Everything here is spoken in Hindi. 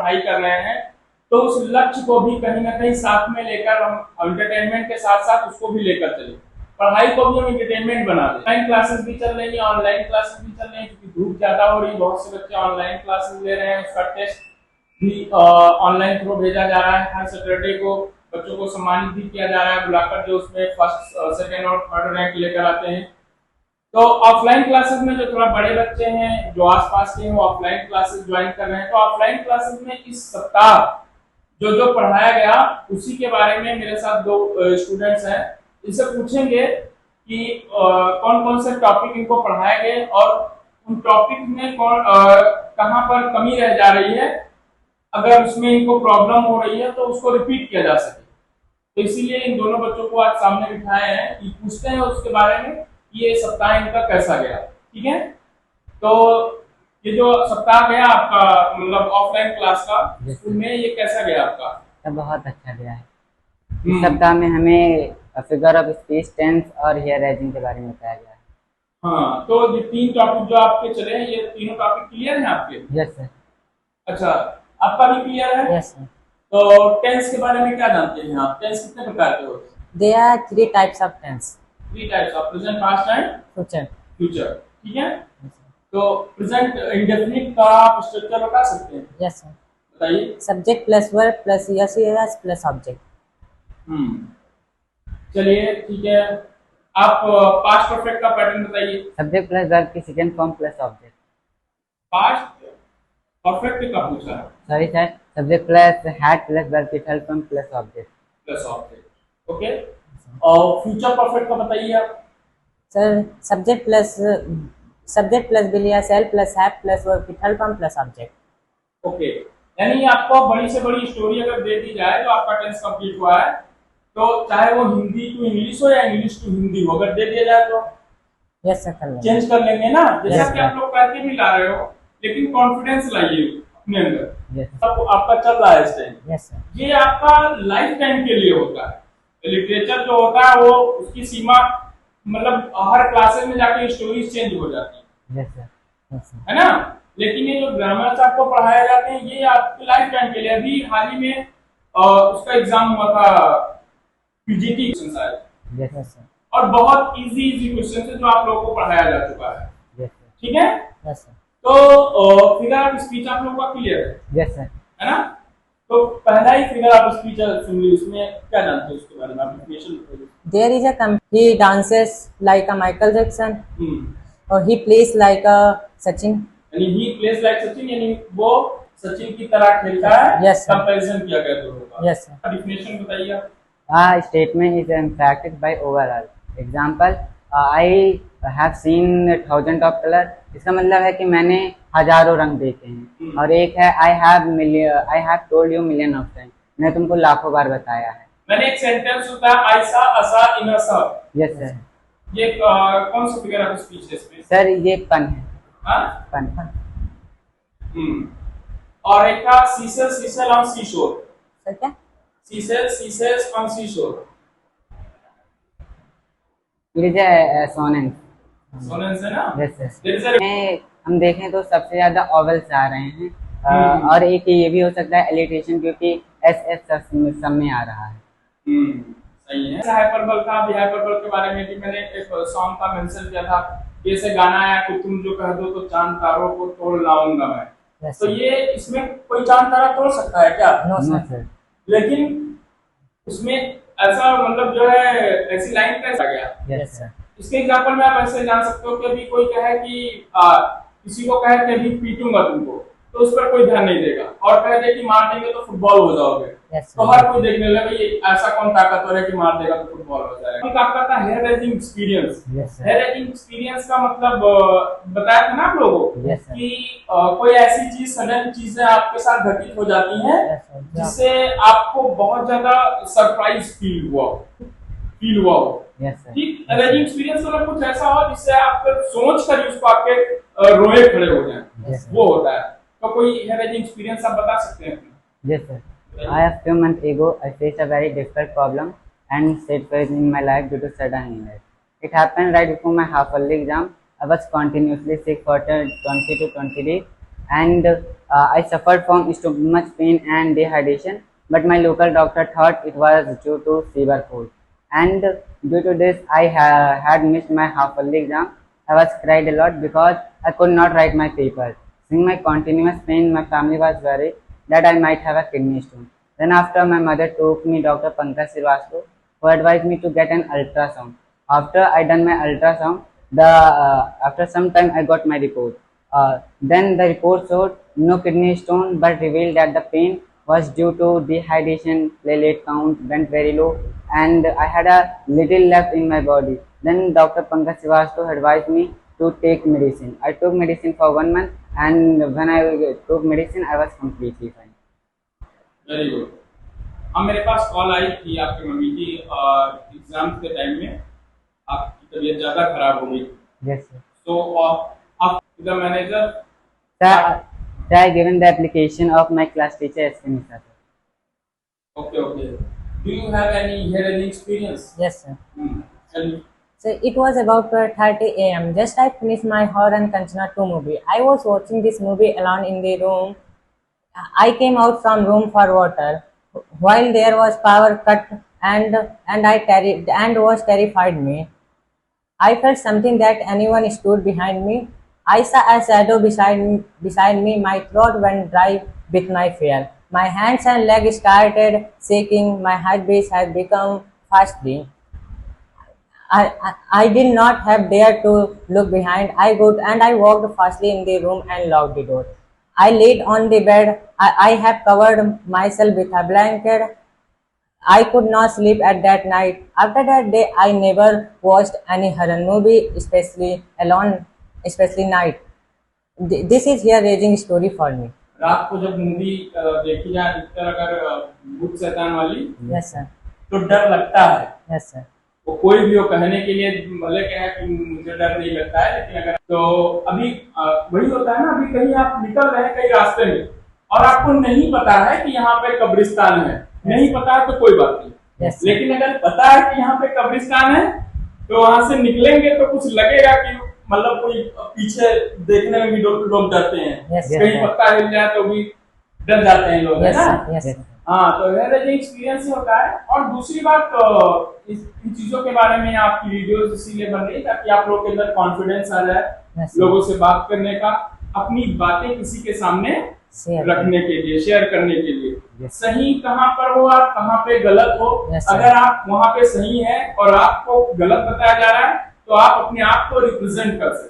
पढ़ाई कर रहे हैं, तो उस लक्ष्य को भी कहीं ना कहीं साथ में लेकर हम एंटरटेनमेंट के साथ साथ उसको भी लेकर चले, पढ़ाई को भी हम एंटरटेनमेंट बना दें। ऑनलाइन क्लासेस भी चल रही है, ऑनलाइन क्लासेस भी चल रही है, क्योंकि धूप ज्यादा हो रही है, बहुत से बच्चे ऑनलाइन क्लासेस ले रहे हैं, उसका टेस्ट भी ऑनलाइन थ्रू भेजा जा रहा है। हर सैटरडे को बच्चों को सम्मानित भी किया जा रहा है बुलाकर, जो उसमें फर्स्ट सेकंड और थर्ड रैंक लेकर आते हैं। तो ऑफलाइन क्लासेस में जो थोड़ा बड़े बच्चे हैं जो आसपास के हैं वो ऑफलाइन क्लासेस ज्वाइन कर रहे हैं। तो ऑफलाइन क्लासेस में इस सप्ताह जो जो पढ़ाया गया उसी के बारे में मेरे साथ दो स्टूडेंट्स हैं, इनसे पूछेंगे कि कौन कौन से टॉपिक इनको पढ़ाए गए और उन टॉपिक में कौन कहाँ पर कमी रह जा रही है, अगर उसमें इनको प्रॉब्लम हो रही है तो उसको रिपीट किया जा सके। तो इसीलिए इन दोनों बच्चों को आज सामने बिठाए हैं कि पूछते हैं उसके बारे में ये सप्ताह इनका कैसा गया। ठीक है, तो ये जो सप्ताह गया आपका मतलब ऑफलाइन क्लास का स्कूल में, ये कैसा गया आपका? तो बहुत अच्छा गया है। इस सप्ताह में हमें फिगर ऑफ स्पीच, टेंस और हेयर रेजिंग के बारे में बताया गया है। हाँ, तो ये 3 टॉपिक जो आपके चले हैं, ये तीनों टॉपिक क्लियर हैं आपके? Yes sir. अच्छा, आपका भी क्लियर है? Yes sir. तो टेंस के बारे में क्या जानते हैं आप? टेंस कितने प्रकार के होते हैं? There are 3 types of tense. 3 types of present, past and Future. Future. ठीक है, तो प्रेजेंट इंडेफिनिट का आप स्ट्रक्चर बता सकते हैं? Yes sir. बताइए। Subject plus verb plus yes plus object. चलिए ठीक है, आप पास्ट परफेक्ट का पैटर्न बताइए। Subject plus verb की second form plus object. Past perfect का पूछा है? Sorry sir, subject plus had plus verb की third form plus object. Plus object, okay. और फ्यूचर परफेक्ट का बताइए आप। सर सब्जेक्ट प्लस विल या shall plus have plus verb की third form plus object. Okay, यानी आपको बड़ी से बड़ी स्टोरी अगर दे दी जाए जो आपका टेंस कंप्लीट हुआ है, तो चाहे वो हिंदी टू इंग्लिश हो या इंग्लिश टू हिंदी हो, अगर दे दिया जाए तो यस सर चेंज कर लेंगे ना, जैसा कि आप लोग करके भी ला रहे हो, लेकिन कॉन्फिडेंस लाइए अपने अंदर। सब आपका चल रहा है इस टाइम। Yes sir. ये आपका लाइफ टाइम के लिए होता है। लिटरेचर जो होता है वो उसकी सीमा मतलब हर क्लासेस में जाके स्टोरीज चेंज हो जाती है। Yes sir. है ना? लेकिन ये जो ग्रामर आपको पढ़ाया जाते हैं ये आपके लाइफ टाइम के लिए। अभी हाल ही में उसका एग्जाम हुआ था, पीजीटी क्वेश्चन आए। Yes sir. और बहुत इजी क्वेश्चन है जो आप लोगों को पढ़ाया जा चुका है। Yes sir. ठीक है, यस सर। तो फिगर ऑफ स्पीच आप लोगों का क्लियर है? Yes sir. है ना? तो पहला ही फिगर ऑफ स्पीच सुन ली, उसमें क्या जानते हैं उसके बारे में आप इंफॉर्मेशन बताइए। There is he dances like a Michael Jackson or he plays like a Sachin. यानी he plays like सचिन, यानी वो सचिन की तरह खेलता है। Yes sir. कंपैरिजन किया गया दोनों का। Yes sir. डेफिनेशन बताइए आप। A statement is impacted by overall. Example, I have seen thousands of color. इसका मतलब है कि मैंने हजारों रंग देखे हैं। और एक है I have told you million of times. मैंने तुमको लाखों बार बताया है। मैंने एक सेंटेंस होता है ऐसा असा इनसा। Yes sir. ये कौन सा फिगर ऑफ स्पीच है इसमें? सर ये पन है। हाँ? पन। और एक था सीसेल ऑन सीशोर। सर क्या? सीसेल ऑन सीशोर। सोनेंस है ना? Yes sir. हम देखें तो सबसे ज्यादा ऑवल्स आ रहे हैं। और एक ये भी हो सकता है एलिट्रेशन, क्योंकि एस सब में आ रहा है। सही है। हाइपरबल का भी, हाइपरबल के बारे में भी मैंने एक सॉन्ग का मेंशन किया था, जैसे गाना आया कि तुम जो कह दो तो चांद तारों को तोड़ लाऊंगा मैं। तो ये इसमें कोई चांद तारा तोड़ सकता है क्या? No sir. लेकिन उसमें ऐसा मतलब जो है ऐसी लाइन कैसे आ गया? Yes sir. इसके एग्जांपल में आप ऐसे जान सकते हो कि अभी कोई कहे कि किसी को कहे कि अभी पीटूंगा तुमको, तो उस पर कोई ध्यान नहीं देगा, और कह दे कि मार देंगे तो फुटबॉल हो जाओगे। तो हर कोई देखने लगे ये ऐसा कौन ताकतवर है कि मार देगा तो फुटबॉल हो जाएगा। एक आपका था hair raising experience. Hair raising experience का मतलब बताया था ना आप लोगों को कि कोई ऐसी चीज, सडन चीजें आपके साथ घटित हो जाती हैं जिससे आपको बहुत ज्यादा सरप्राइज फील हुआ हो। ठीक, रेजिंग एक्सपीरियंस मतलब कुछ ऐसा हो जिससे आप सोच कर उसको आपके रोए खड़े हो जाए, वो होता है। तो कोई हेयर रेजिंग एक्सपीरियंस आप बता सकते हैं? Yes sir. I a few months ago I faced a very difficult problem and set phase in my life due to sudden illness. It happened right before my half-yearly exam. I was continuously sick for 20 to 20 days, and I suffered from stomach pain and dehydration, but my local doctor thought it was due to fever cold. And due to this, I had missed my half-yearly exam. I was cried a lot because I could not write my paper. Seeing my continuous pain, my family was worried that I might have a kidney stone. Then after my mother took me Dr. Pankaj Srivastava, who advised me to get an ultrasound. After I done my ultrasound, after some time I got my report. Then the report showed no kidney stone, but revealed that the pain was due to dehydration, platelet count went very low, and I had a little left in my body. Then Dr. Pankaj Srivastava advised me to take medicine. I took medicine for 1 month, and when I took medicine, I was completely fine. Very good. अब मेरे पास कॉल आई थी आपकी मम्मी की, और एग्जाम के टाइम में आपकी तबीयत ज्यादा खराब हो गई। Yes, sir. तो आप the manager. Sir, I given the application of my class teacher S.K. Mishra, sir. Okay okay. Do you have any here any experience? Yes, sir. Tell me. So it was about 12:30 a.m. Just I finished my Horror and Kanchana 2 movie. I was watching this movie alone in the room. I came out from room for water while there was power cut, and was terrified me. I felt something that anyone stood behind me. I saw a shadow beside me. My throat went dry with my fear. My hands and legs started shaking. My heartbeat had become fast. I did not have dared to look behind. I walked fastly in the room and locked the door. I laid on the bed. I have covered myself with a blanket. I could not sleep at that night. After that day, I never watched any horror movie, especially alone, especially night. This is here raising story for me. रात को जब मूवी देखी जाए अधिकतर अगर भूत शैतान वाली, Yes, sir. तो डर लगता है। Yes, sir. वो कोई भी हो कहने के लिए भले कहे कि मुझे डर नहीं लगता है, लेकिन अगर तो अभी वही होता है ना, अभी कहीं आप निकल रहे हैं कहीं रास्ते में और आपको नहीं पता है कि यहाँ पे कब्रिस्तान है, नहीं पता है तो कोई बात नहीं। Yes, लेकिन अगर पता है कि यहाँ पे कब्रिस्तान है तो वहां से निकलेंगे तो कुछ लगेगा कि मतलब कोई पीछे देखने में भी लोग डरते हैं। Yes, कहीं पत्ता हिल जाए तो भी डर जाते हैं लोग, है Yes, ना? sir. Yes, sir. हाँ, तो ये एक्सपीरियंस ही होता है। और दूसरी बात, इन चीजों के बारे में आपकी वीडियोस इसीलिए बन रही ताकि आप लोगों के अंदर कॉन्फिडेंस आ जाए, Yes, sir. लोगों से बात करने का, अपनी बातें किसी के सामने रखने के लिए, शेयर करने के लिए। Yes. सही कहाँ पर हो आप, कहाँ पे गलत हो, Yes, sir. अगर आप वहाँ पे सही है और आपको गलत बताया जा रहा है तो आप अपने आप को रिप्रेजेंट कर सकते हैं।